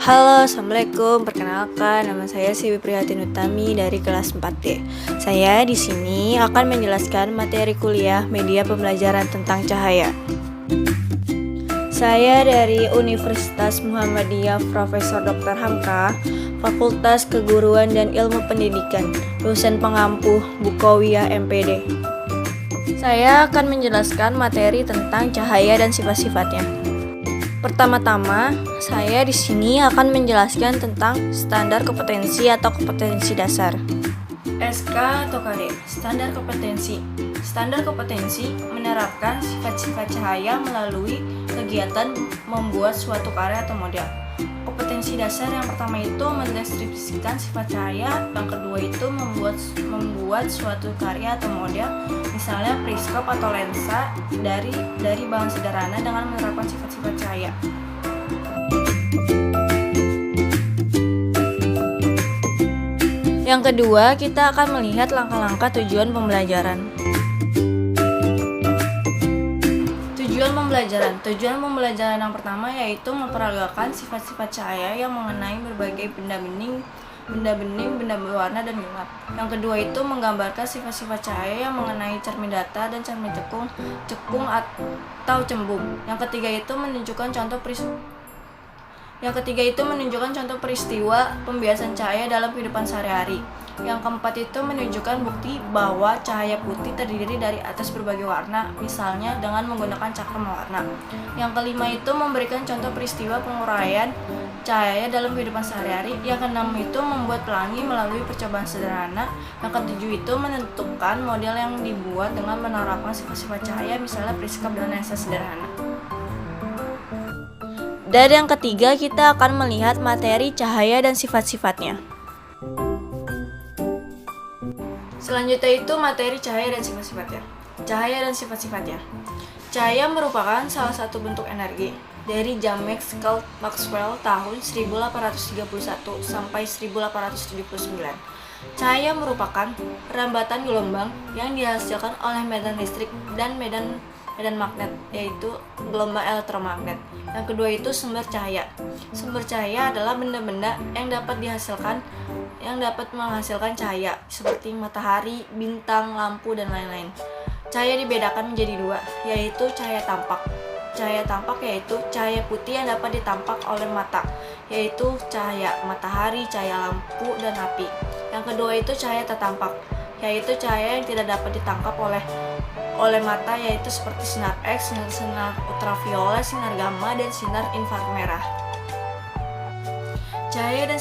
Halo, Assalamualaikum. Perkenalkan, nama saya Siwi Prihatin Utami dari kelas 4D. Saya di sini akan menjelaskan materi kuliah media pembelajaran tentang cahaya. Saya dari Universitas Muhammadiyah Profesor Dr. Hamka, Fakultas Keguruan dan Ilmu Pendidikan, dosen pengampu Bukowiyah MPD. Saya akan menjelaskan materi tentang cahaya dan sifat-sifatnya. Pertama-tama, saya di sini akan menjelaskan tentang standar kompetensi atau kompetensi dasar. SK atau KD, standar kompetensi. Standar kompetensi menerapkan sifat-sifat cahaya melalui kegiatan membuat suatu karya atau model. Kompetensi dasar yang pertama itu mendeskripsikan sifat cahaya, yang kedua itu membuat suatu karya atau model, misalnya periskop atau lensa dari bahan sederhana dengan menerapkan sifat-sifat cahaya. Yang kedua, kita akan melihat langkah-langkah tujuan pembelajaran. Tujuan pembelajaran yang pertama yaitu memperagakan sifat-sifat cahaya yang mengenai berbagai benda bening, benda berwarna dan gelap. Yang kedua itu menggambarkan sifat-sifat cahaya yang mengenai cermin datar dan cermin cekung atau cembung. Yang ketiga itu menunjukkan contoh peristiwa pembiasan cahaya dalam kehidupan sehari-hari. Yang keempat itu menunjukkan bukti bahwa cahaya putih terdiri dari atas berbagai warna, misalnya dengan menggunakan cakram warna. Yang kelima itu memberikan contoh peristiwa penguraian cahaya dalam kehidupan sehari-hari. Yang keenam itu membuat pelangi melalui percobaan sederhana. Yang ketujuh itu menentukan model yang dibuat dengan menerapkan sifat-sifat cahaya, misalnya periskop dan lensa sederhana. Dan yang ketiga, kita akan melihat materi cahaya dan sifat-sifatnya. Selanjutnya itu materi cahaya dan sifat-sifatnya. Cahaya merupakan salah satu bentuk energi. Dari James Clerk Maxwell tahun 1831 sampai 1879. Cahaya merupakan rambatan gelombang yang dihasilkan oleh medan listrik dan medan magnet, yaitu gelombang elektromagnet. Yang kedua itu sumber cahaya. Sumber cahaya adalah benda-benda yang dapat menghasilkan cahaya, seperti matahari, bintang, lampu, dan lain-lain. Cahaya dibedakan menjadi dua, yaitu cahaya tampak. Cahaya tampak yaitu cahaya putih yang dapat ditampak oleh mata, yaitu cahaya matahari, cahaya lampu, dan api. Yang kedua itu cahaya tak tampak, yaitu cahaya yang tidak dapat ditangkap oleh mata, yaitu seperti sinar X, sinar ultraviolet, sinar gamma, dan sinar inframerah. Cahaya dan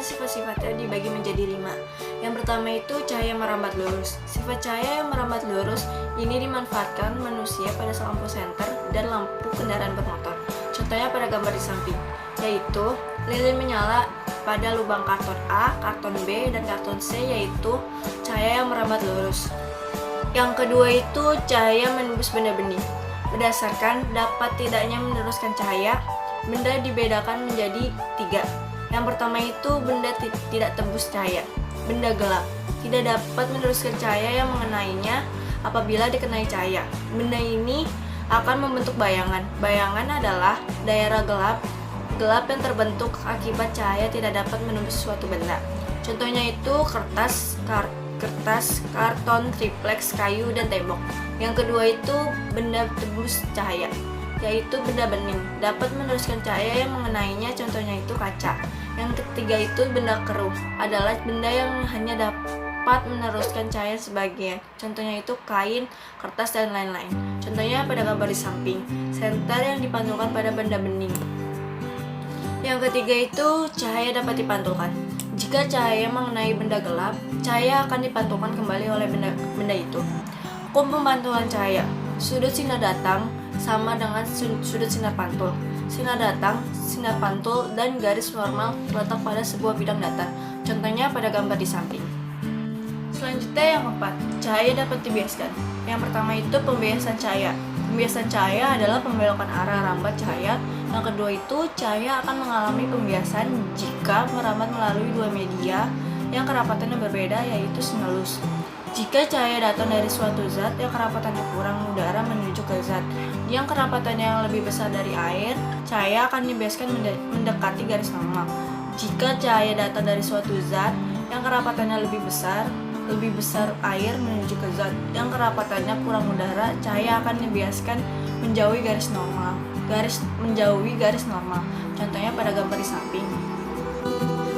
sifat-sifatnya dibagi menjadi 5. Yang pertama itu cahaya merambat lurus. Sifat cahaya yang merambat lurus ini dimanfaatkan manusia pada lampu senter dan lampu kendaraan bermotor. Contohnya pada gambar di samping, yaitu lilin menyala pada lubang karton A, karton B, dan karton C, yaitu cahaya yang merambat lurus. Yang kedua itu cahaya menembus benda bening. Berdasarkan dapat tidaknya meneruskan cahaya, benda dibedakan menjadi 3. Yang pertama itu benda tidak tembus cahaya. Benda gelap tidak dapat meneruskan cahaya yang mengenainya apabila dikenai cahaya. Benda ini akan membentuk bayangan. Bayangan adalah daerah gelap yang terbentuk akibat cahaya tidak dapat menembus suatu benda. Contohnya itu kertas, karton, triplex, kayu, dan tembok. Yang kedua itu benda tembus cahaya, yaitu benda bening, dapat meneruskan cahaya yang mengenainya, contohnya itu kaca. Yang ketiga itu benda keruh, adalah benda yang hanya dapat meneruskan cahaya sebagian, contohnya itu kain, kertas, dan lain-lain. Contohnya pada gambar di samping, senter yang dipantulkan pada benda bening. Yang ketiga itu cahaya dapat dipantulkan. Jika cahaya mengenai benda gelap, cahaya akan dipantulkan kembali oleh benda itu. Hukum pempantulan cahaya. Sudut sinar datang sama dengan sudut sinar pantul. Sinar datang, sinar pantul, dan garis normal terletak pada sebuah bidang datar. Contohnya pada gambar di samping. Selanjutnya yang keempat, cahaya dapat dibiaskan. Yang pertama itu pembiasan cahaya. Pembiasan cahaya adalah pembelokan arah rambat cahaya. Yang kedua itu cahaya akan mengalami pembiasan jika merambat melalui dua media yang kerapatannya berbeda, yaitu sinulus. Jika cahaya datang dari suatu zat yang kerapatannya kurang udara menuju ke zat yang kerapatannya yang lebih besar dari air, cahaya akan dibiaskan mendekati garis normal. Jika cahaya datang dari suatu zat yang kerapatannya lebih besar air menuju ke zat yang kerapatannya kurang udara, cahaya akan dibiaskan menjauhi garis normal. Contohnya pada gambar di samping.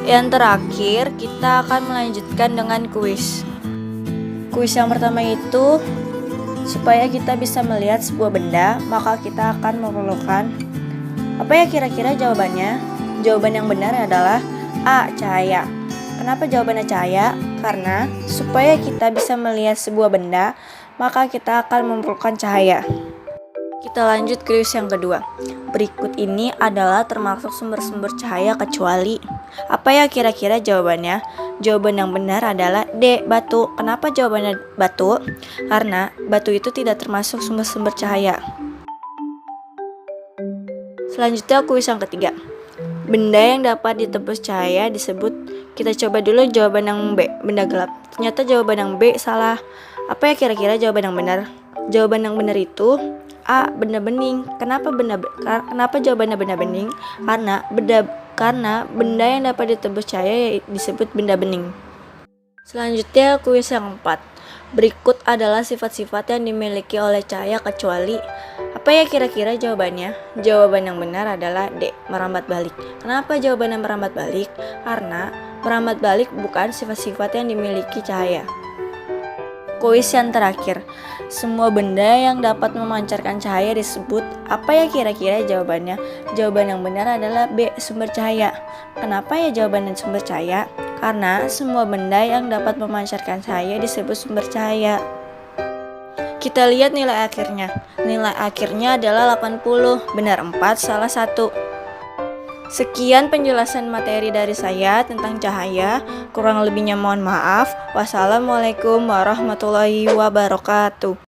Yang terakhir, kita akan melanjutkan dengan kuis. Kuis yang pertama itu, supaya kita bisa melihat sebuah benda, maka kita akan memerlukan apa ya kira-kira jawabannya? Jawaban yang benar adalah A. Cahaya. Kenapa jawabannya cahaya? Karena supaya kita bisa melihat sebuah benda, maka kita akan memerlukan cahaya. Kita lanjut ke kuis yang kedua. Berikut ini adalah termasuk sumber-sumber cahaya kecuali. Apa ya kira-kira jawabannya? Jawaban yang benar adalah D. Batu. Kenapa jawabannya batu? Karena batu itu tidak termasuk sumber-sumber cahaya. Selanjutnya kuis yang ketiga. Benda yang dapat ditebus cahaya disebut. Kita coba dulu jawaban yang B, benda gelap. Ternyata jawaban yang B salah. Apa ya kira-kira jawaban yang benar? Jawaban yang benar itu A. Benda bening. Kenapa jawabannya benda bening? Karena benda yang dapat ditebus cahaya disebut benda bening. Selanjutnya kuis yang 4. Berikut adalah sifat-sifat yang dimiliki oleh cahaya kecuali. Apa ya kira-kira jawabannya? Jawaban yang benar adalah D. Merambat balik. Kenapa jawabannya merambat balik? Karena merambat balik bukan sifat-sifat yang dimiliki cahaya. Kuis yang terakhir. Semua benda yang dapat memancarkan cahaya disebut. Apa ya kira-kira jawabannya? Jawaban yang benar adalah B. Sumber cahaya. Kenapa ya jawabannya sumber cahaya? Karena semua benda yang dapat memancarkan cahaya disebut sumber cahaya. Kita lihat nilai akhirnya. Nilai akhirnya adalah 80. Benar 4, salah 1. Sekian penjelasan materi dari saya tentang cahaya. Kurang lebihnya mohon maaf. Wassalamualaikum warahmatullahi wabarakatuh.